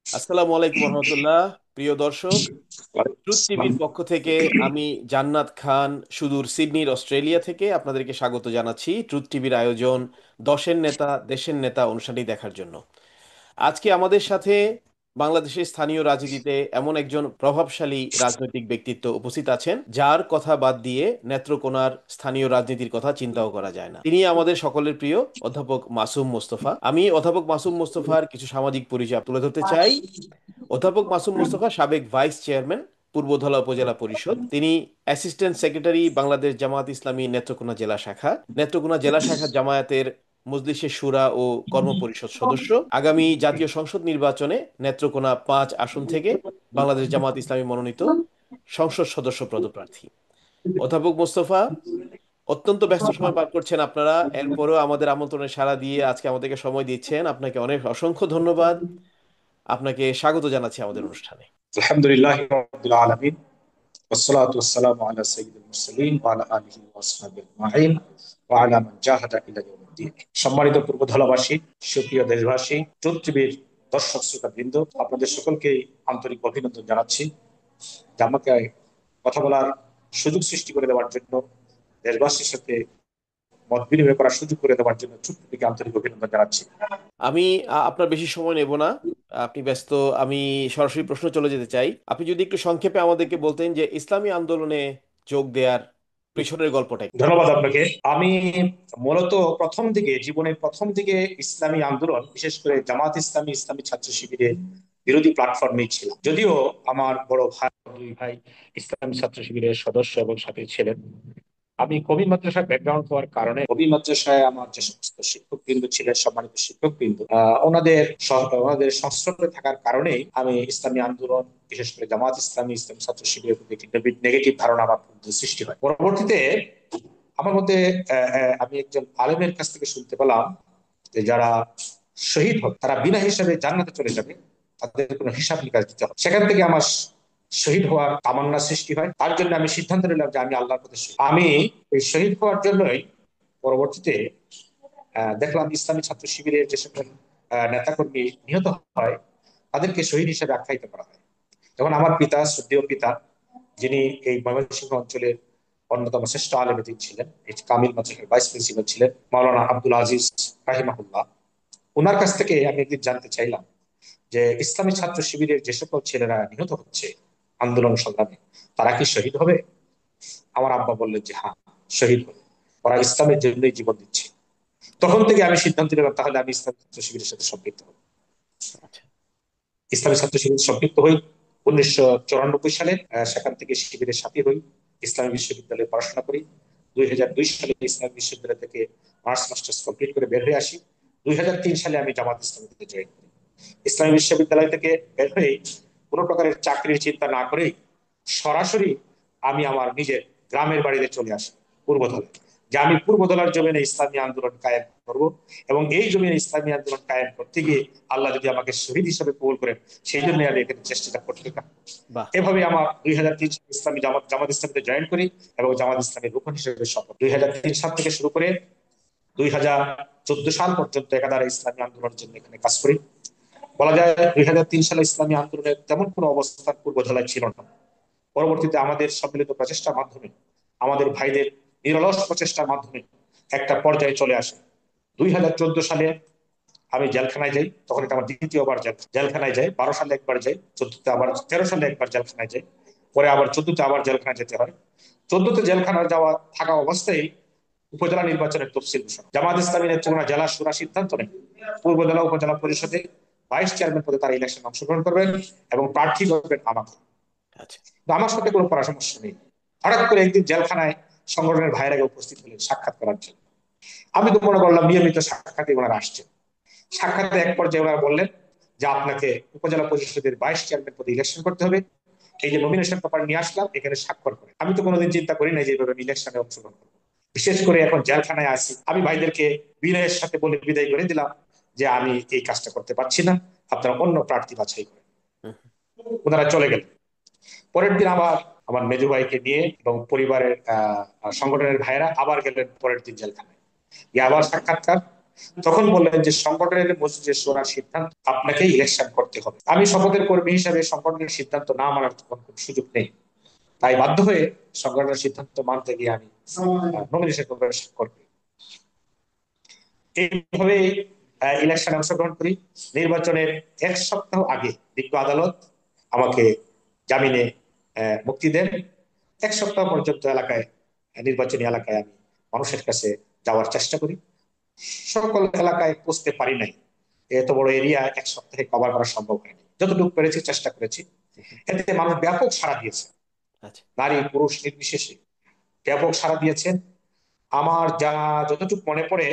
আসসালামু আলাইকুম রহমতুল্লাহ। প্রিয় দর্শক, ট্রুথ টিভির পক্ষ থেকে আমি জান্নাত খান সুদূর সিডনির অস্ট্রেলিয়া থেকে আপনাদেরকে স্বাগত জানাচ্ছি ট্রুথ টিভির আয়োজন দশের নেতা দেশের নেতা অনুষ্ঠানটি দেখার জন্য। আজকে আমাদের সাথে বাংলাদেশের স্থানীয় রাজনীতিতে এমন একজন প্রভাবশালী রাজনৈতিক ব্যক্তিত্ব উপস্থিত আছেন যার কথা বাদ দিয়ে নেত্রকোনার স্থানীয় রাজনীতির কথা চিন্তাও করা যায় না। তিনি আমাদের সকলের প্রিয় অধ্যাপক মাসুম মোস্তফা। আমি অধ্যাপক মাসুম মোস্তফার কিছু সামাজিক পরিচয় তুলে ধরতে চাই। অধ্যাপক মাসুম মোস্তফা সাবেক ভাইস চেয়ারম্যান পূর্বধলা উপজেলা পরিষদ। তিনি অ্যাসিস্ট্যান্ট সেক্রেটারি বাংলাদেশ জামায়াত ইসলামী নেত্রকোনা জেলা শাখা, নেত্রকোনা জেলা শাখা জামায়াতের মজলিসে শুরা ও কর্মপরিষদ সদস্য। আগামী জাতীয় সংসদ নির্বাচনে নেত্রকোনা ৫ আসন থেকে বাংলাদেশ জামায়াত ইসলামী মনোনীত সংসদ সদস্য পদপ্রার্থী। অধ্যাপক মোস্তফা, অত্যন্ত ব্যস্ত সময় পার করছেন আপনারা, এরপরেও আমাদের আমন্ত্রণে সাড়া দিয়ে আজকে আমাদেরকে সময় দিচ্ছেন, আপনাকে অনেক অসংখ্য ধন্যবাদ। আপনাকে স্বাগত জানাচ্ছি আমাদের অনুষ্ঠানে। আলহামদুলিল্লাহ রাব্বিল আলামিন ওয়াসসালাতু ওয়াসসালামু আলা সাইয়্যিদিল মুরসালিন ওয়া আলা আলিহি ওয়া আসহাবিহি আজমাইন ওয়া আলা মান জাহাদা ইলা ইয়াউমিদ্দিন। সম্মানিত পূর্বধলাবাসী, সুপ্রিয় দেশবাসী, ট্রুথ টিভির দর্শক শ্রোতা বৃন্দ, আপনাদের সকলকে আন্তরিক অভিনন্দন জানাচ্ছি যে আমাকে কথা বলার সুযোগ সৃষ্টি করে দেওয়ার জন্য, দেশবাসীর সাথে মত বিনিময় করার সুযোগ করে দেওয়ার জন্য ট্রুথ টিভিকে আন্তরিক অভিনন্দন জানাচ্ছি। আমি আপনার বেশি সময় নেব না, আপনি ব্যস্ত। আমি সরাসরি প্রশ্ন চলে যেতে চাই। আপনি যদি একটু সংক্ষেপে আমাদেরকে বলতেন যে ইসলামী আন্দোলনে যোগ দেওয়ার পেছনের গল্পটা কি? ধন্যবাদ আপনাকে। আমি মূলত জীবনের প্রথম দিকে ইসলামী আন্দোলন, বিশেষ করে জামাত ইসলামী, ইসলামী ছাত্র শিবিরের বিরোধী প্ল্যাটফর্মে ছিলাম। যদিও আমার বড় ভাই, দুই ভাই ইসলামী ছাত্র শিবিরের সদস্য এবং সাথে ছিলেন। আমি কবি মাদ্রাসার ব্যাকগ্রাউন্ড হওয়ার কারণে কবি মাদ্রাসায় আমার যে সমস্ত শিক্ষক বৃন্দ ছিলেন, সম্মানিত শিক্ষক বৃন্দ, ওনাদের সংস্পর্শে থাকার কারণেই আমি ইসলামী আন্দোলন, বিশেষ করে জামাত ইসলামী, ইসলামী ছাত্র শিবিরের প্রতি একটি নেগেটিভ ধারণা আমার মধ্যে সৃষ্টি হয়। পরবর্তীতে আমার মধ্যে আমি একজন আলেমের কাছ থেকে শুনতে পেলাম যে যারা শহীদ হবে তারা বিনা হিসাবে জান্নাতে চলে যাবে, তাদের কোনো হিসাব নিকাশ দিতে হবে। সেখান থেকে আমার শহীদ হওয়ার তামান্না সৃষ্টি হয়। তার জন্য আমি সিদ্ধান্ত নিলাম যে আমি আল্লাহর পথে শহীদ। আমি এই শহীদ হওয়ার জন্যই পরবর্তীতে দেখলাম ইসলামী ছাত্র শিবিরের যে সকল নেতাকর্মী নিহত হয়, তাদেরকে শহীদ হিসেবে আখ্যায়িত করা হয়। যেমন আমার পিতা, শ্রদ্ধেয় পিতা, যিনি এই ময়মনসিংহ অঞ্চলের অন্যতম শ্রেষ্ঠ আলেম দিন ছিলেন, এই কামিল মাদ্রাসার ভাইস প্রিন্সিপাল ছিলেন মাওলানা আব্দুল আজিজ রাহিমাহুল্লাহ। ওনার কাছ থেকে আমি একদিন জানতে চাইলাম যে ইসলামী ছাত্র শিবিরের যে সকল ছেলেরা নিহত হচ্ছে আন্দোলন সংগ্রামে, তারা কি শহীদ হবে? আমার আব্বা বললেন যে হ্যাঁ, শহীদ হবে, ওরা ইসলামের জন্যই জীবন দিচ্ছে। তখন থেকে আমি সিদ্ধান্ত নিলাম তাহলে আমি ইসলামী ছাত্র শিবিরের সাথে সম্পৃক্ত হব। আচ্ছা। ইসলামী ছাত্র শিবির সম্পৃক্ত হই 1994 সালে। সেখান থেকে শিবিরের সাথী হই, ইসলামী বিশ্ববিদ্যালয়ে পড়াশোনা করি। 2002 সালে ইসলামী বিশ্ববিদ্যালয় থেকে অনার্স মাস্টার্স কমপ্লিট করে বের হয়ে আসি। 2003 সালে আমি জামাত ইসলামীতে জয়েন করি। ইসলামী বিশ্ববিদ্যালয় থেকে বের হয়ে কোনো প্রকারের চাকরির চিন্তা না করেই সরাসরি আমি আমার নিজের গ্রামের বাড়িতে চলে আসি, পূর্বধলা। যে আমি পূর্বধলার জমিনে ইসলামী আন্দোলন কায়েম করব, এবং এই জমিনে ইসলামী আন্দোলন কায়েম করতে গিয়ে আল্লাহ যদি আমাকে শহীদ হিসেবে কবুল করেন, সেই জন্য আমি এখানে চেষ্টাটা করতে থাকি। বাহ। এভাবে আমার 2003 ইসলামী জামাত ইসলামীতে জয়েন করি এবং জামাত ইসলামের রুকন হিসেবে শপথ। 2003 সাল থেকে শুরু করে 2014 সাল পর্যন্ত একাধারে ইসলামী আন্দোলনের জন্য এখানে কাজ করি। বলা যায় 2003 সালে ইসলামী আন্দোলনের তেমন কোনো অবস্থান পূর্বধলায় ছিল না। পরবর্তীতে আমাদের সম্মিলিত প্রচেষ্টার মাধ্যমে, আমাদের ভাইদের নিরলস প্রচেষ্টার মাধ্যমে একটা পর্যায়ে চলে আসে। 2014 সালে আমি জেলখানায় যাই। তখন এটা আমার দ্বিতীয়বার জেলখানায় যাই। 12 সালে একবার যাই, 14তে আবার, 13 সালে একবার জেলখানায় যাই, পরে আবার 14তে আবার জেলখানায় যেতে হয়। 14তে জেলখানায় যাওয়া থাকা অবস্থায় উপজেলা নির্বাচনের তফসিল ঘোষণা। জামাত ইসলামী নেত্রকোনা জেলা শুরা সিদ্ধান্ত নেয় পূর্ব জেলা উপজেলা পরিষদে ভাইস চেয়ারম্যান পদে তারা ইলেকশন অংশগ্রহণ করবেন এবং প্রার্থী করবেন আমাকে। আচ্ছা। তো আমার সাথে কোনো পরামর্শ নেই। হঠাৎ করে একদিন জেলখানায় সংগঠনের ভাইয়ের আগে উপস্থিত হলেন সাক্ষাৎ করার জন্য। আমি তো মনে করলাম নিয়মিত সাক্ষাতে ওনারা আসছেন। সাক্ষাতে এক পর্যায়ে ওনারা বললেন যে আপনাকে উপজেলা পরিষদের ভাইস চেয়ারম্যান পদে ইলেকশন করতে হবে, এই যে নমিনেশন পেপার নিয়ে আসলাম, এখানে স্বাক্ষর করে। আমি তো কোনোদিন চিন্তা করি না যে এইভাবে আমি ইলেকশনে অংশগ্রহণ করবো। বিশেষ করে এখন জেলখানায় আছি, আমি ভাইদেরকে বিনয়ের সাথে বলে বিদায় করে দিলাম যে আমি এই কাজটা করতে পারছি না, আপনারা অন্য প্রার্থী বাছাই করেন। হুম। ওনারা চলে গেলেন। পরের দিন আবার আমার মেজু ভাইকে নিয়ে এবং পরিবারের সংগঠনের ভাইয়েরা আবার গেলেন পরের দিন জেলখানায়, গিয়ে আবার সাক্ষাৎকার। তখন বললেন যে সংগঠনের মজলিসে শোনার সিদ্ধান্ত আপনাকেই ইলেকশন করতে হবে। আমি শপথের কর্মী হিসাবে সংগঠনের সিদ্ধান্ত না মানার তখন কোনো সুযোগ নেই, তাই বাধ্য হয়ে সংগঠনের সিদ্ধান্ত মানতে গিয়ে আমি নমিনেশন পেপারে স্বাক্ষর করি। এইভাবে ইলেকশনে অংশগ্রহণ করি। নির্বাচনের 1 সপ্তাহ আগে বিজ্ঞ আদালত আমাকে জামিনে মুক্তি দেন। 1 সপ্তাহ পর্যন্ত নির্বাচনী এলাকায় আমি মানুষের কাছে যাওয়ার চেষ্টা করি। সকল এলাকায় পৌঁছতে পারি নাই, এত বড় এরিয়া 1 সপ্তাহে কভার করা সম্ভব হয়নি। যতটুকু পেরেছি চেষ্টা করেছি। এতে মানুষ ব্যাপক সাড়া দিয়েছে, আচ্ছা। নারী পুরুষ নির্বিশেষে ব্যাপক সাড়া দিয়েছেন। আমার যতটুকু মনে পড়ে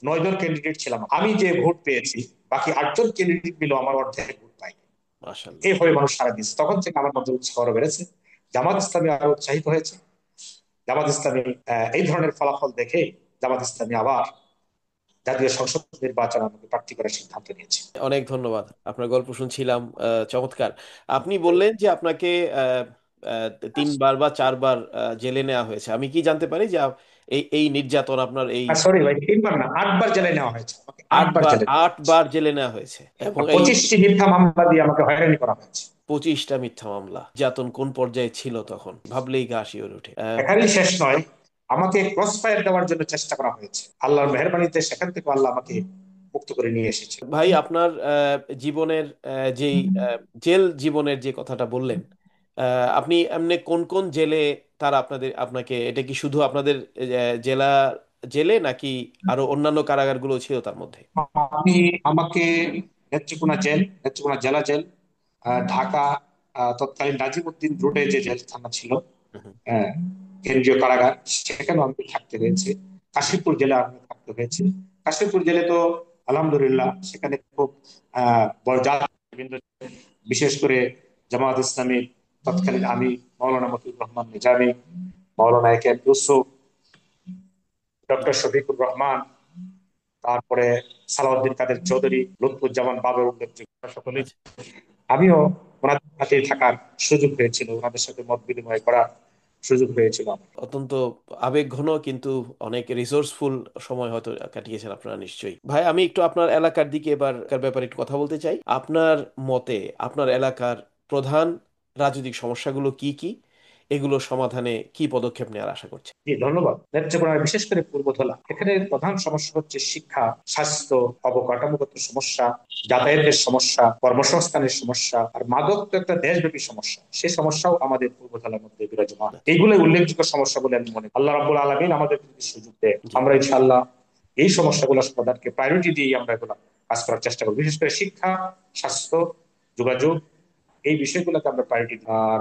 9 জন ক্যান্ডিডেট ছিলাম, আমি যে ভোট পেয়েছি বাকি 8 জন ক্যান্ডিডেট মিলেও আমার অর্ধেক ভোট পাই। মাশাআল্লাহ। এইভাবে মানুষ সাড়া দিয়েছে। তখন থেকে আমার মধ্যে উৎসাহ আরো বেড়েছে, জামাত ইসলামী আরো উৎসাহিত হয়েছে। জামাত ইসলামী এই ধরনের ফলাফল দেখে জামাত ইসলামী আবার জাতীয় সংসদ নির্বাচন আমাকে প্রার্থী করার সিদ্ধান্ত নিয়েছে। অনেক ধন্যবাদ, আপনার গল্প শুনছিলাম, চমৎকার। আপনি বললেন যে আপনাকে আহ, আহ, 3বার বা 4বার জেলে নেওয়া হয়েছে। আমি কি জানতে পারি যে এই এই নির্যাতন আপনার এই সরি ভাই, 3 বার না, 8 বার জেলে নেওয়া হয়েছে আমাকে, 8 বার 8বার জেলে নেওয়া হয়েছে। 8বার জেলে নেওয়া হয়েছে এবং এই 25টি মিথ্যা মামলা দিয়ে আমাকে হয়রানি করা হয়েছে। 25টা মিথ্যা মামলা! নির্যাতন কোন পর্যায়ে ছিল তখন ভাবলেই গা শিওরে ওঠে। এখানেই শেষ নয়, আমাকে ক্রস ফায়ার দেওয়ার জন্য চেষ্টা করা হয়েছে। আল্লাহর মেহরবানিতে সেখান থেকে আল্লাহ আমাকে মুক্ত করে নিয়ে এসেছে। ভাই, আপনার জীবনের যেই জেল জীবনের যে কথাটা বললেন, আপনি এমনি কোন কোন জেলে তারা আপনাকে, এটা কি শুধু আপনাদের জেলা জেলে নাকি আরো অন্যান্য কারাগারগুলো ছিল তার মধ্যে? আমি আমাকে নেত্রকোনা জেলা জেল, ঢাকা তৎকালীন নাজিমউদ্দিন রোডে যে জেল থানা ছিল, হুম। আহ, কেন্দ্রীয় কারাগার, সেখানেও আমাকে থাকতে হয়েছে। কাশীপুর জেলে আমাকে থাকতে হয়েছে। কাশীপুর জেলে তো আলহামদুলিল্লাহ সেখানে খুব বড় জাতিবৃন্দ, বিশেষ করে জামায়াত ইসলামী তৎকালীন আমি মাওলানা মতিউর রহমান নিজামী, মাওলানা A K M Yusuf, doctor Shafiqur Rahman, তারপরে সালাউদ্দিন কাদের চৌধুরী, লুৎফুজ্জামান বাবর উল্লেখযোগ্য সকলেই। আচ্ছা। আমিও ওনাদের সাথে থাকার সুযোগ হয়েছিল, ওনাদের সাথে মত বিনিময় করার সুযোগ হয়েছিল আমার। অত্যন্ত আবেগঘন কিন্তু অনেক রিসোর্সফুল সময় হয়তো কাটিয়েছেন আপনারা নিশ্চয়ই। ভাই, আমি একটু আপনার এলাকার দিকে এবার ব্যাপারে একটু কথা বলতে চাই। আপনার মতে আপনার এলাকার প্রধান রাজনৈতিক সমস্যাগুলো কি কি, এগুলো সমাধানে কি পদক্ষেপ নেওয়ার আশা করছে? জি ধন্যবাদ। নেত্রকোনার বিশেষ করে পূর্বধলা, এখানে প্রধান সমস্যা হচ্ছে শিক্ষা, স্বাস্থ্য, অবকাঠামোগত সমস্যা, যাতায়াতের সমস্যা, কর্মসংস্থানের সমস্যা, আর মাদক তো একটা দেশব্যাপী সমস্যা, সেই সমস্যাও আমাদের পূর্বধলার মধ্যে বিরাজমান। এইগুলোই উল্লেখযোগ্য সমস্যা বলে আমি মনে করি। আল্লাহ রাব্বুল আলামিন আমাদের যদি সুযোগ দেয়, জি। আমরা ইনশাআল্লাহ এই সমস্যাগুলো সমাধানকে প্রায়োরিটি দিয়ে আমরা এগুলো কাজ করার চেষ্টা করবো। বিশেষ করে শিক্ষা, স্বাস্থ্য, যোগাযোগ, এই বিষয়গুলোকে আমরা প্রায়োরিটি দিই। আর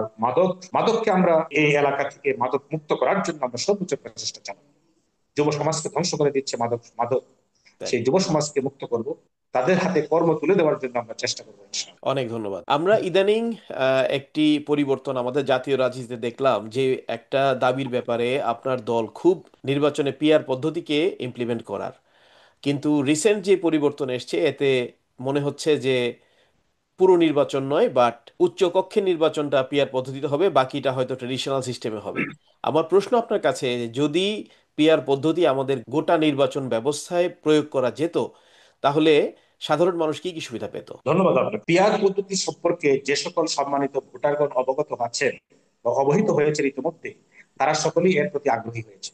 মাদককে আমরা এই এলাকা থেকে মাদক মুক্ত করার জন্য আমরা সর্বোচ্চ প্রচেষ্টা চালাবো। যুব সমাজকে ধ্বংস করে দিচ্ছে মাদক মাদক তাই। সেই যুব সমাজকে মুক্ত করব, তাদের হাতে কর্ম তুলে দেওয়ার জন্য আমরা চেষ্টা করবো ইনশাআল্লাহ। অনেক ধন্যবাদ। আমরা ইদানিং একটি পরিবর্তন আমাদের জাতীয় রাজনীতিতে দেখলাম, যে একটা দাবির ব্যাপারে আপনার দল খুব নির্বাচনে পিআর পদ্ধতিকে ইমপ্লিমেন্ট করার, কিন্তু রিসেন্ট যে পরিবর্তন এসছে এতে মনে হচ্ছে যে পুরো নির্বাচন নয়, বাট উচ্চ কক্ষের নির্বাচনটা পিআর পদ্ধতিতে হবে, বাকিটা হয়তো ট্রেডিশনাল সিস্টেমে হবে। আমার প্রশ্ন আপনার কাছে, যদি পিআর পদ্ধতি আমাদের গোটা নির্বাচন ব্যবস্থায় প্রয়োগ করা যেত, তাহলে সাধারণ মানুষ কি কি সুবিধা পেত? ধন্যবাদ আপনাকে। পিয়ার পদ্ধতি সম্পর্কে যে সকল সম্মানিত ভোটারগণ অবগত আছেন বা অবহিত হয়েছে ইতিমধ্যে, তারা সকলেই এর প্রতি আগ্রহী হয়েছে।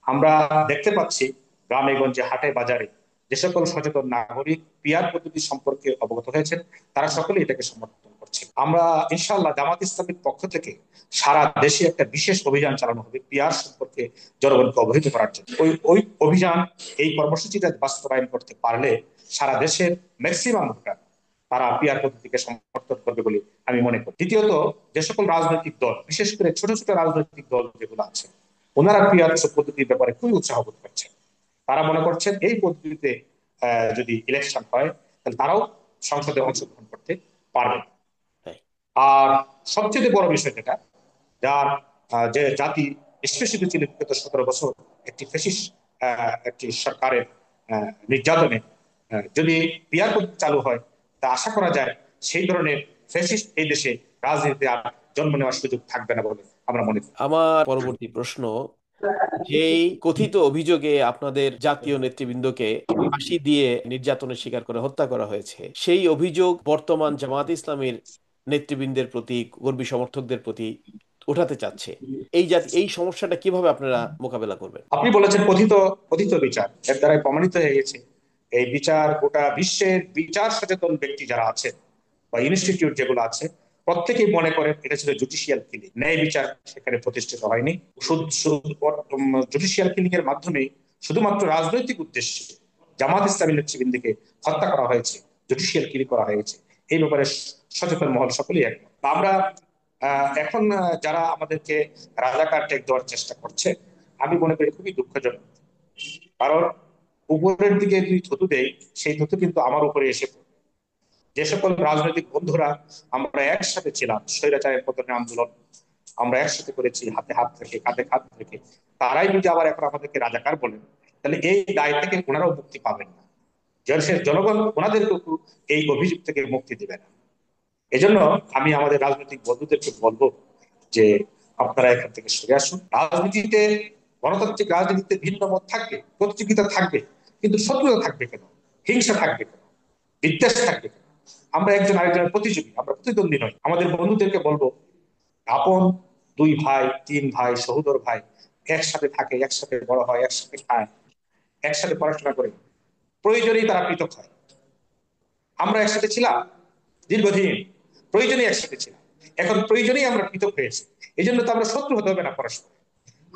আমরা দেখতে পাচ্ছি গ্রামে গঞ্জে হাটে বাজারে যে সকল সচেতন নাগরিক পিয়ার পদ্ধতি সম্পর্কে অবগত হয়েছেন, তারা সকলেই এটাকে সমর্থন করছে। আমরা ইনশাআল্লাহ জামাত ইসলামীর পক্ষ থেকে সারা দেশে একটা বিশেষ অভিযান চালানো হবে পিয়ার সম্পর্কে জনগণকে অবহিত করার জন্য। ওই ওই অভিযান, এই কর্মসূচিটা বাস্তবায়ন করতে পারলে সারা দেশের ম্যাক্সিমাম ভোটার তারা পিয়ার পদ্ধতিকে সমর্থন করবে বলে আমি মনে করি। দ্বিতীয়ত, যে সকল রাজনৈতিক দল, বিশেষ করে ছোট ছোট রাজনৈতিক দল যেগুলো আছে, ওনারা পিয়ার পদ্ধতির ব্যাপারে খুবই উৎসাহ বোধ করছেন। তারা মনে করছেন এই পদ্ধতিতে যদি ইলেকশন হয় তাহলে তারাও সংসদে অংশগ্রহণ করতে পারবে। তাই। আর সবচেয়ে বড় বিষয় যেটা, যার যে জাতি স্পেশালি ছিল বিগত 17 বছর একটি ফেসিস্ট একটি সরকারের নির্যাতনে, যদি পিয়ার পদ্ধতি চালু হয় তা আশা করা যায় সেই ধরনের ফেসিস্ট এই দেশে রাজনীতিতে আর জন্ম নেওয়ার সুযোগ থাকবে না বলে আমরা মনে করি। আমার পরবর্তী প্রশ্ন, যেই কথিত অভিযোগে আপনাদের জাতীয় নেতৃবৃন্দকে ফাঁসি দিয়ে নির্যাতনের শিকার করে হত্যা করা হয়েছে, সেই অভিযোগ বর্তমান জামাত ইসলামের নেতৃবৃন্দের প্রতি, কর্মী সমর্থকদের প্রতি ওঠাতে চাচ্ছে। এই সমস্যাটা কিভাবে আপনারা মোকাবেলা করবেন? আপনি বলেছেন কথিত কথিত বিচার, এর দ্বারাই প্রমাণিত হয়ে গেছে এই বিচার গোটা বিশ্বের বিচার সচেতন ব্যক্তি যারা আছে বা ইনস্টিটিউট যেগুলো আছে, প্রত্যেকেই মনে করেন এটা ছিল জুডিশিয়াল কিলিং, ন্যায় বিচার সেখানে প্রতিষ্ঠিত হয়নি। জুডিশিয়াল কিলিং এর মাধ্যমে শুধুমাত্র রাজনৈতিক উদ্দেশ্যে জামাত ইসলামী নেতৃবৃন্দকে হত্যা করা হয়েছে, জুডিশিয়াল কিলিং করা হয়েছে। এই ব্যাপারে সচেতন মহল সকলেই একমত। আমরা এখন যারা আমাদেরকে রাজাকার ট্যাগ দেওয়ার চেষ্টা করছে, আমি মনে করি খুবই দুঃখজনক। কারণ উপরের দিকে যদি থুতু দেয়, সেই থুতু কিন্তু আমার উপরে এসে পড়ে। যে সকল রাজনৈতিক বন্ধুরা আমরা একসাথে ছিলাম স্বৈরাচারের পতনের আন্দোলন, আমরা একসাথে করেছি হাতে হাত রেখে, কাঁধে কাঁধ রেখে, তারাই যদি আবার এখন আমাদেরকে রাজাকার বলেন, তাহলে এই দায় থেকে ওনারাও মুক্তি পাবেন না। জনগণ ওনাদেরকে এই অভিযোগ থেকে মুক্তি দিবে না। এজন্য আমি আমাদের রাজনৈতিক বন্ধুদেরকে বলবো যে আপনারা এখান থেকে সরে আসুন। রাজনীতিতে, গণতান্ত্রিক রাজনীতিতে ভিন্ন মত থাকবে, প্রতিযোগিতা থাকবে, কিন্তু শত্রুতা থাকবে কেন? হিংসা থাকবে কেন? বিদ্বেষ থাকবে কেন? আমরা একজন আরেকজনের প্রতিযোগী, আমরা প্রতিদ্বন্দ্বী নই। আমাদের বন্ধুদেরকে বলবো, আপন দুই ভাই, তিন ভাই, সহোদর ভাই একসাথে থাকে, একসাথে বড় হয়, একসাথে খায়, একসাথে পড়াশোনা করে, প্রয়োজনেই তারা পৃথক হয়। আমরা একসাথে ছিলাম দীর্ঘদিন, প্রয়োজনেই একসাথে ছিলাম, এখন প্রয়োজনেই আমরা পৃথক হয়েছি। এই জন্য তো আমরা শত্রু হতে হবে না পরস্পর।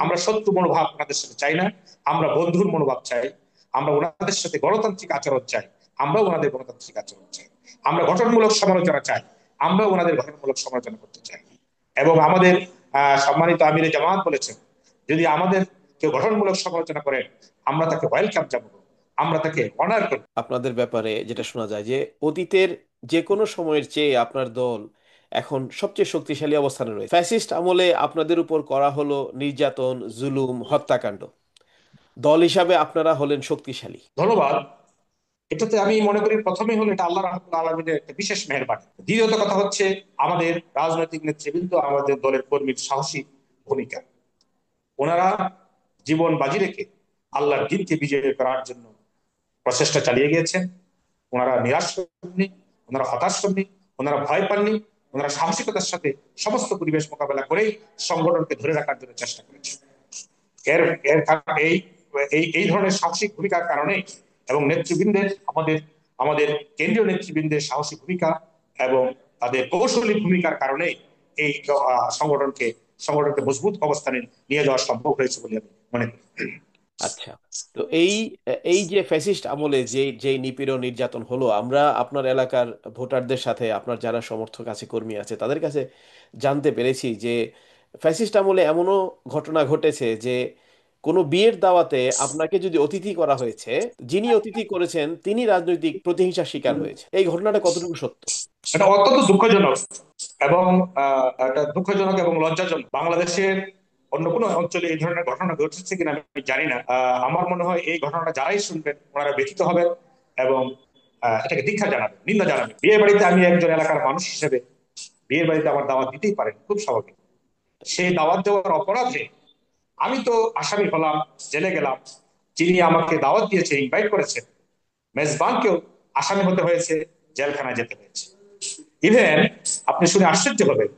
আমরা শত্রু মনোভাব ওনাদের সাথে চাই না, আমরা বন্ধুর মনোভাব চাই। আমরা ওনাদের সাথে গণতান্ত্রিক আচরণ চাই, আমরাও ওনাদের গণতান্ত্রিক আচরণ চাই। আমরা গঠনমূলক সমালোচনা চাই, আমরাও ওনাদের গঠনমূলক সমালোচনা করতে চাই। এবং আমাদের সম্মানিত আমিরে জামাত বলেছেন, যদি আমাদের কেউ গঠনমূলক সমালোচনা করে, আমরা তাকে ওয়েলকাম জানাবো, আমরা তাকে অনার করব। আপনাদের ব্যাপারে যেটা শোনা যায় যে অতীতের যে কোনো সময়ের চেয়ে আপনার দল এখন সবচেয়ে শক্তিশালী অবস্থানে রয়েছে। ফ্যাসিস্ট আমলে আপনাদের উপর করা হলো নির্যাতন, জুলুম, হত্যাকাণ্ড। দল হিসাবে আপনারা হলেন শক্তিশালী। ধন্যবাদ। এটাতে আমি মনে করি প্রথমেই হলো এটা আল্লাহ রাব্বুল আলামিনের একটা বিশেষ মেহেরবানি। দ্বিতীয়ত কথা হচ্ছে আমাদের রাজনৈতিক নেতৃবৃন্দ, আমাদের দলের কর্মীর সাহসী ভূমিকা। ওনারা জীবন বাজি রেখে আল্লাহর দিনকে বিজয় করার জন্য প্রচেষ্টা চালিয়ে গিয়েছেন। ওনারা নিরাশ করেননি, ওনারা হতাশ করেননি, ওনারা ভয় পাননি। ওনারা সাহসিকতার সাথে সমস্ত পরিবেশ মোকাবেলা করে সংগঠনকে ধরে রাখার জন্য চেষ্টা করেছেন। এর এর এই এই এই ধরনের সাহসিক ভূমিকার কারণে এবং নেতৃবৃন্দের, আমাদের আমাদের কেন্দ্রীয় নেতৃবৃন্দের সাহসী ভূমিকা এবং তাদের কৌশলী ভূমিকার কারণে এই সংগঠনকে সংগঠনকে মজবুত অবস্থানে নিয়ে যাওয়া সম্ভব হয়েছে বলে আমি মনে করি। আচ্ছা, তো এই এই যে ফ্যাসিস্ট আমলে যে যে নিপীড়ন নির্যাতন হলো, আমরা আপনার এলাকার ভোটারদের সাথে, আপনার যারা সমর্থক আছে, কর্মী আছে, তাদের কাছে জানতে পেরেছি যে ফ্যাসিস্ট আমলে এমনও ঘটনা ঘটেছে যে কোনো বিয়ের দাওয়াতে আপনাকে যদি অতিথি করা হয়েছে, যিনি অতিথি করেছেন তিনি রাজনৈতিক প্রতিহিংসার শিকার হয়েছে। এই ঘটনাটা কতটুকু সত্য? এটা অত্যন্ত দুঃখজনক এবং এটা দুঃখজনক এবং লজ্জাজনক। বাংলাদেশের অন্য কোনো অঞ্চলে এই ধরনের ঘটনা ঘটেছে কিনা আমি জানি না। আমার মনে হয় এই ঘটনাটা যারাই শুনবেন ওনারা ব্যথিত হবেন এবং এটাকে ধিক্কার জানাবেন, নিন্দা জানাবেন। বিয়ে বাড়িতে আমি একজন এলাকার মানুষ হিসেবে বিয়ের বাড়িতে আমার দাওয়াত দিতেই পারেন, খুব স্বাভাবিক। সেই দাওয়াত দেওয়ার অপরাধে আমি তো আসামি হলাম, জেলে গেলাম। যিনি আমাকে দাওয়াত দিয়েছে, ইনভাইট করেছেন, মেজবানকেও আসামি হতে হয়েছে, জেলখানায় যেতে হয়েছে। ইভেন আপনি শুনে আশ্চর্য হবেন,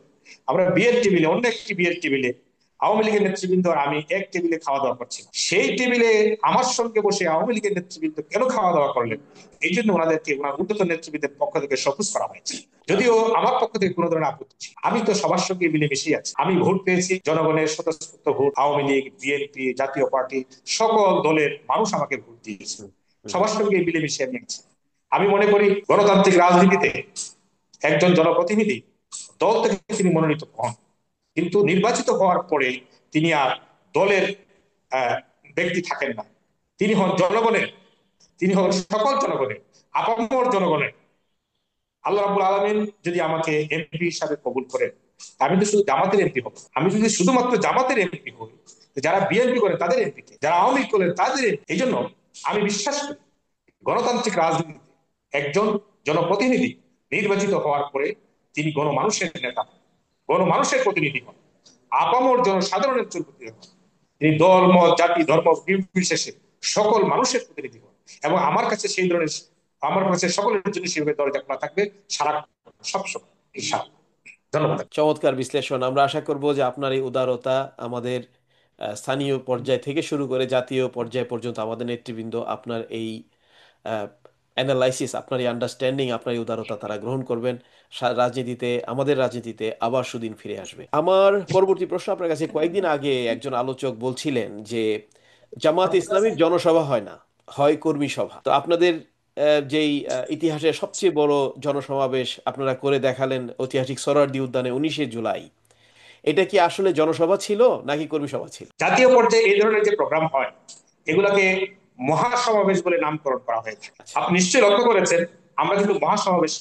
আমরা বিয়ের টেবিলে, অন্য একটি বিয়ের টেবিলে আওয়ামী লীগের নেতৃবৃন্দ আর আমি এক টেবিলে খাওয়া দাওয়া করছি, সেই টেবিলে আমার সঙ্গে বসে আওয়ামী লীগের নেতৃবৃন্দ কেন খাওয়া দাওয়া করলেন, এই জন্য ওনাদেরকে, ওনার ঊর্ধ্বতন নেতৃবৃন্দের পক্ষ থেকে সপুজ করা হয়েছে। যদিও আমার পক্ষ থেকে কোনো ধরনের আপত্তি ছিল, আমি তো সবার সঙ্গে মিলেমিশেই আছি। আমি ভোট পেয়েছি, জনগণের স্বতঃস্ফূর্ত ভোট। আওয়ামী লীগ, বিএনপি, জাতীয় পার্টি, সকল দলের মানুষ আমাকে ভোট দিয়েছে। হুম, হুম। সবার সঙ্গে মিলেমিশে আমি আছি। আমি মনে করি গণতান্ত্রিক রাজনীতিতে একজন জনপ্রতিনিধি দল থেকে তিনি মনোনীত হন, কিন্তু নির্বাচিত হওয়ার পরে তিনি আর দলের আহ, ব্যক্তি থাকেন না। তিনি হন জনগণের, তিনি হন সকল জনগণের, আপামর জনগণের। আল্লাহ রাব্বুল আলামিন যদি আমাকে এমপি হিসাবে কবুল করেন, আমি তো শুধু জামাতের এমপি হব। আমি যদি শুধুমাত্র জামাতের এমপি হই, যারা বিএনপি করেন তাদের এমপি কে, যারা আওয়ামী লীগ করেন তাদের এমপি। এই জন্য আমি বিশ্বাস করি গণতান্ত্রিক রাজনীতিতে একজন জনপ্রতিনিধি নির্বাচিত হওয়ার পরে তিনি গণমানুষের নেতা, গণমানুষের প্রতিনিধি হন, আপামর জনসাধারণের প্রতিনিধি হন। তিনি দল মত জাতি ধর্ম নির্বিশেষে সকল মানুষের প্রতিনিধি হন। এবং আমার কাছে সেই ধরনের, আমার কাছে সকলের জন্য সেইভাবে দরজা খোলা থাকবে সারা সবসময়, ইনশাআল্লাহ। ধন্যবাদ। চমৎকার বিশ্লেষণ। আমরা আশা করব যে আপনার এই উদারতা আমাদের স্থানীয় পর্যায় থেকে শুরু করে জাতীয় পর্যায় পর্যন্ত আমাদের নেতৃবৃন্দ আপনার এই অ্যানালাইসিস, আপনার এই আন্ডারস্ট্যান্ডিং, আপনার এই উদারতা তারা গ্রহণ করবেন। রাজনীতিতে, আমাদের রাজনীতিতে আবার সুদিন ফিরে আসবে। আমার পরবর্তী প্রশ্ন আপনার কাছে, কয়েকদিন আগে একজন আলোচক বলছিলেন যে জামাত ইসলামীর জনসভা হয় না, হয় কর্মী সভা। তো আপনাদের যেই ইতিহাসের সবচেয়ে বড় জনসমাবেশ আপনারা করে দেখালেন ঐতিহাসিক সোহরাওয়ার্দী উদ্যানে 19শে জুলাই, এটা কি আসলে জনসভা ছিল নাকি কর্মী সভা ছিল? জাতীয় পর্যায়ে এই ধরনের যে প্রোগ্রাম হয় এগুলাকে মহাসমাবেশ বলে নামকরণ করা হয়ে থাকে। আচ্ছা। আপনি নিশ্চয়ই লক্ষ্য করেছেন আমরা কিন্তু মহাসমাবেশ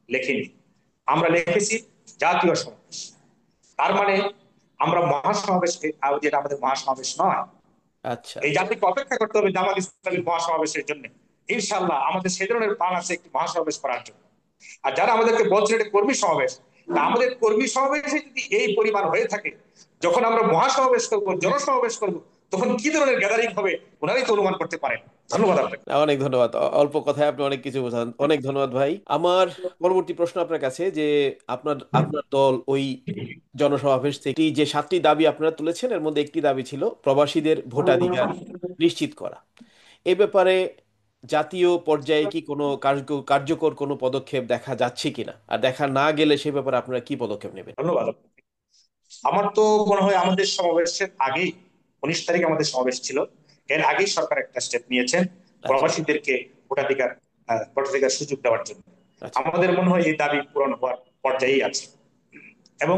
লেখিনি, আমরা লিখেছি জাতীয় সমাবেশ। তার মানে আমরা মহাসমাবেশকে, যেটা আমাদের মহাসমাবেশ নয়। আচ্ছা। এই জাতিকে অপেক্ষা করতে হবে জামাত ইসলামী মহাসমাবেশের জন্য। ইনশাআল্লাহ আমাদের সেই ধরনের প্ল্যান আছে একটি মহাসমাবেশ করার জন্য। আর যারা আমাদেরকে বলছেন এটা কর্মী সমাবেশ, তা আমাদের কর্মী সমাবেশে যদি এই পরিমাণ হয়ে থাকে, যখন আমরা মহাসমাবেশ করব, জনসমাবেশ করব, তখন কি ধরনের গ্যাদারিং হবে ওনারাই তো অনুমান করতে পারেন। ধন্যবাদ আপনাকে। অনেক ধন্যবাদ। অল্প কথায় আপনি অনেক কিছু বোঝান, অনেক ধন্যবাদ ভাই। আমার পরবর্তী প্রশ্ন আপনার কাছে যে আপনার আপনার দল ওই জনসমাবেশ থেকে যে 7টি দাবি আপনারা তুলেছেন, এর মধ্যে একটি দাবি ছিল প্রবাসীদের ভোটাধিকার নিশ্চিত করা। এ ব্যাপারে জাতীয় পর্যায়ে কি কোনো কার্যকর কোনো পদক্ষেপ দেখা যাচ্ছে কিনা, আর দেখা না গেলে সে ব্যাপারে আপনারা কি পদক্ষেপ নেবেন? ধন্যবাদ। আমার তো মনে হয় আমাদের সমাবেশের আগেই, 19 তারিখে আমাদের সমাবেশ ছিল, এর আগেই সরকার একটা স্টেপ নিয়েছেন আচ্ছা। প্রবাসীদেরকে ভোটাধিকার ভোটাধিকার সুযোগ দেওয়ার জন্য। আচ্ছা। আমাদের মনে হয় এই দাবি পূরণ হওয়ার পর্যায়েই আছে। এবং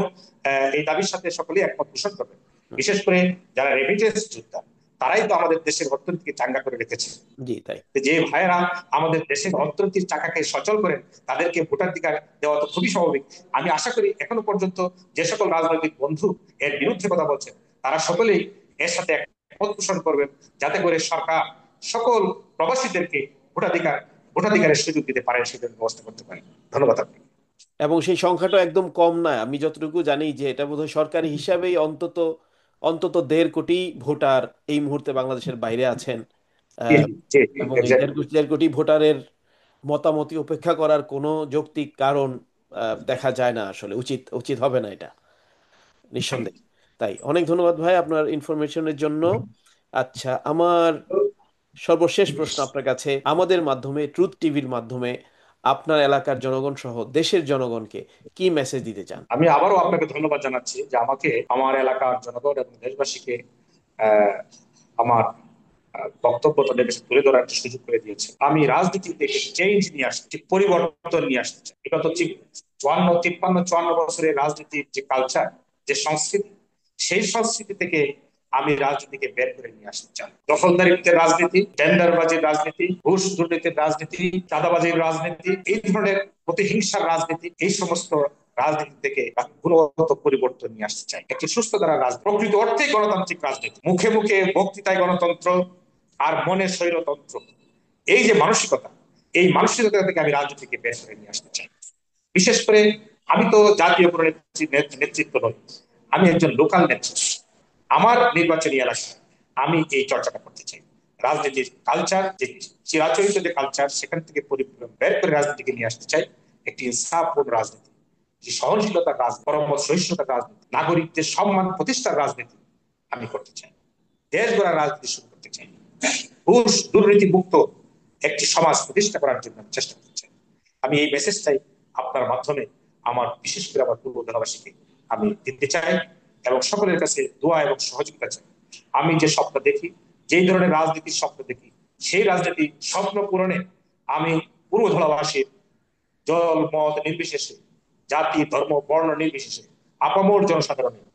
এই দাবির সাথে সকলেই একমত পোষণ করবেন। হুম। বিশেষ করে যারা রেমিটেন্স যোদ্ধা, তারাই তো আমাদের দেশের অর্থনীতিকে চাঙ্গা করে রেখেছে। জি তাই। যে ভাইয়েরা আমাদের দেশের অর্থনীতির চাকাকে সচল করেন, তাদেরকে ভোটাধিকার দেওয়া তো খুবই স্বাভাবিক। আমি আশা করি এখনো পর্যন্ত যে সকল রাজনৈতিক বন্ধু এর বিরুদ্ধে কথা বলছেন, তারা সকলেই এর সাথে একমত পোষণ করবেন, যাতে করে সরকার সকল প্রবাসীদেরকে ভোটাধিকার ভোটাধিকারের সুযোগ দিতে পারেন, সেজন্য ব্যবস্থা করতে পারেন। ধন্যবাদ আপনাকে। এবং সেই সংখ্যাটা একদম কম নয়, আমি যতটুকু জানি যে এটা বোধহয় সরকারি হিসাবেই অন্তত অন্তত 1.5 কোটি ভোটার এই মুহূর্তে বাংলাদেশের বাইরে আছেন। জি আহ, জি, এবং এই এক্স্যাক্টলি। 1.5 কোটি ভোটারের মতামতি উপেক্ষা করার কোনো যৌক্তিক কারণ দেখা যায় না, আসলে উচিত উচিত হবে না এটা, নিঃসন্দেহে। তাই অনেক ধন্যবাদ ভাই আপনার ইনফরমেশনের জন্য। আচ্ছা, আমার সর্বশেষ প্রশ্ন আপনার কাছে, আমাদের মাধ্যমে, ট্রুথ টিভির মাধ্যমে আপনার এলাকার জনগণ সহ দেশের জনগণকে কি মেসেজ দিতে চান? আমি আবারও আপনাকে ধন্যবাদ জানাচ্ছি যে আমাকে আমার এলাকার জনগণ এবং দেশবাসীকে আহ, আমার বক্তব্য তাদের কাছে তুলে ধরার একটা সুযোগ করে দিয়েছে। আমি রাজনীতিতে চেঞ্জ নিয়ে আসছি, পরিবর্তন নিয়ে আসতে চাই। বিগত 54 বছরের রাজনীতির যে কালচার, যে সংস্কৃতি, সেই সংস্কৃতি থেকে আমি রাজনীতিকে বের করে নিয়ে আসতে চাই। দখলদারিত্বের রাজনীতি, টেন্ডারবাজির রাজনীতি, ঘুষ দুর্নীতির রাজনীতি, চাঁদাবাজির রাজনীতি, এই ধরনের প্রতিহিংসার রাজনীতি, এই সমস্ত রাজনীতি থেকে গুণগত পরিবর্তন নিয়ে আসতে চাই। একটি সুস্থ ধারা রাজনীতি, প্রকৃত অর্থেই গণতান্ত্রিক রাজনীতি, মুখে মুখে বক্তৃতায় গণতন্ত্র আর মনে স্বৈরতন্ত্র, এই যে মানসিকতা, এই মানসিকতা থেকে আমি রাজনীতিকে বের করে নিয়ে আসতে চাই। বিশেষ করে আমি তো জাতীয় কোনো নেতৃত্ব নই, আমি একজন লোকাল নেতৃত্ব। আমার নির্বাচনী এলাকায় আমি এই চর্চাটা করতে চাই। রাজনীতির কালচার, যে চিরাচরিত যে কালচার, সেখান থেকে বের করে রাজনীতিকে নিয়ে আসতে চাই একটি ইনসাফপূর্ণ রাজনীতি, যে সহনশীলতার রাজনীতি, পরমত সহিষ্ণুতার রাজনীতি, নাগরিকদের সম্মান প্রতিষ্ঠার রাজনীতি আমি করতে চাই। দেশ গড়ার রাজনীতি শুরু করতে চাই। ঘুষ দুর্নীতি মুক্ত একটি সমাজ প্রতিষ্ঠা করার জন্য চেষ্টা করতে চাই। আমি এই মেসেজটাই আপনার মাধ্যমে আমার, বিশেষ করে আমার পূর্ব জনবাসীকে আমি দিতে চাই, এবং সকলের কাছে দোয়া এবং সহযোগিতা চাই। আমি যে স্বপ্ন দেখি, যেই ধরনের রাজনীতির স্বপ্ন দেখি, সেই রাজনীতি স্বপ্ন পূরণে আমি পূর্ব ধলাবাসীর দল মত নির্বিশেষে, জাতি ধর্ম বর্ণ নির্বিশেষে আপামর জনসাধারণের,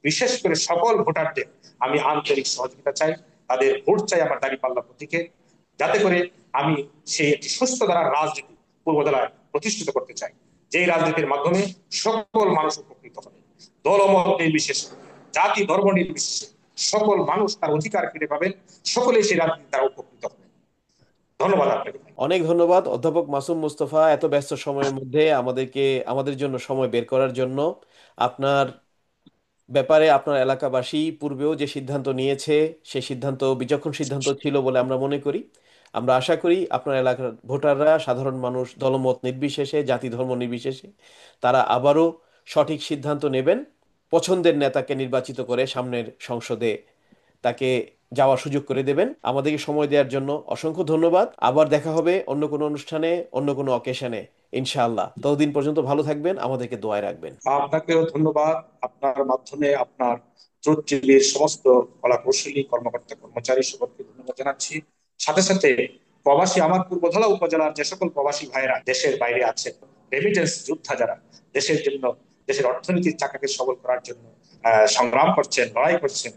বিশেষ করে সকল ভোটারদের আমি আন্তরিক সহযোগিতা চাই। তাদের ভোট চাই আমার দাঁড়িপাল্লা প্রতীকে, যাতে করে আমি সেই একটি সুস্থ ধারার রাজনীতি পূর্বদলায় প্রতিষ্ঠিত করতে চাই, যেই রাজনীতির মাধ্যমে সকল মানুষ উপকৃত হবে, দলমত নির্বিশেষে, জাতি ধর্ম নির্বিশেষে সকল মানুষ তার অধিকার ফিরে পাবেন, সকলেই সেই রাজনীতি দ্বারা উপকৃত হবে। ধন্যবাদ আপনাকে। অনেক ধন্যবাদ অধ্যাপক মাসুম মুস্তফা, এত ব্যস্ত সময়ের মধ্যে আমাদের জন্য সময় বের করার জন্য। আপনার ব্যাপারে আপনার এলাকাবাসী পূর্বেও যে সিদ্ধান্ত নিয়েছে, সেই সিদ্ধান্ত বিচক্ষণ সিদ্ধান্ত ছিল বলে আমরা মনে করি। আমরা আশা করি আপনার এলাকার ভোটাররা, সাধারণ মানুষ, দলমত নির্বিশেষে, জাতি ধর্ম নির্বিশেষে তারা আবারও সঠিক সিদ্ধান্ত নেবেন, পছন্দের নেতাকে নির্বাচিত করে সামনের সংসদে তাকে যাওয়ার সুযোগ করে দেবেন। আমাদেরকে সময় দেওয়ার জন্য অসংখ্য ধন্যবাদ। আবার দেখা হবে অন্য কোনো অনুষ্ঠানে, অন্য কোনো অকেশনে, ইনশাআল্লাহ। ততদিন পর্যন্ত ভালো থাকবেন, আমাদেরকে দোয়ায় রাখবেন। আপনাকেও ধন্যবাদ। আপনার মাধ্যমে আপনার ট্রুথ টিভির সমস্ত কলা কৌশলী কর্মকর্তা কর্মচারী সকলকে ধন্যবাদ জানাচ্ছি। সাথে সাথে প্রবাসী, আমার পূর্বধলা উপজেলার যে সকল প্রবাসী ভাইরা দেশের বাইরে আছেন, রেমিটেন্স যোদ্ধা যারা দেশের জন্য, দেশের অর্থনীতির চাকাকে সবল করার জন্য সংগ্রাম করছেন, লড়াই করছেন,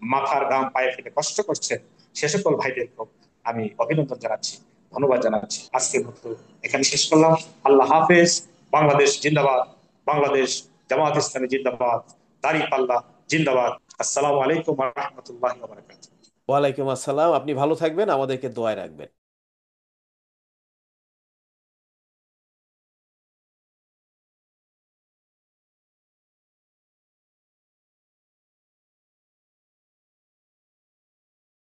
মাথার ঘাম পায়ে ফেলে কষ্ট করছেন, সে সকল ভাইদেরকেও আমি অভিনন্দন জানাচ্ছি, ধন্যবাদ জানাচ্ছি। আজকের মতো এখানে শেষ করলাম। আল্লাহ হাফেজ। বাংলাদেশ জিন্দাবাদ। বাংলাদেশ জামাত ইসলামী জিন্দাবাদ। দাঁড়িপাল্লা জিন্দাবাদ। আসসালামু আলাইকুম ওয়া রাহমাতুল্লাহি ওয়া বারাকাতুহু। ওয়ালাইকুম আসসালাম। আপনি ভালো থাকবেন, আমাদেরকে দোয়ায় রাখবেন।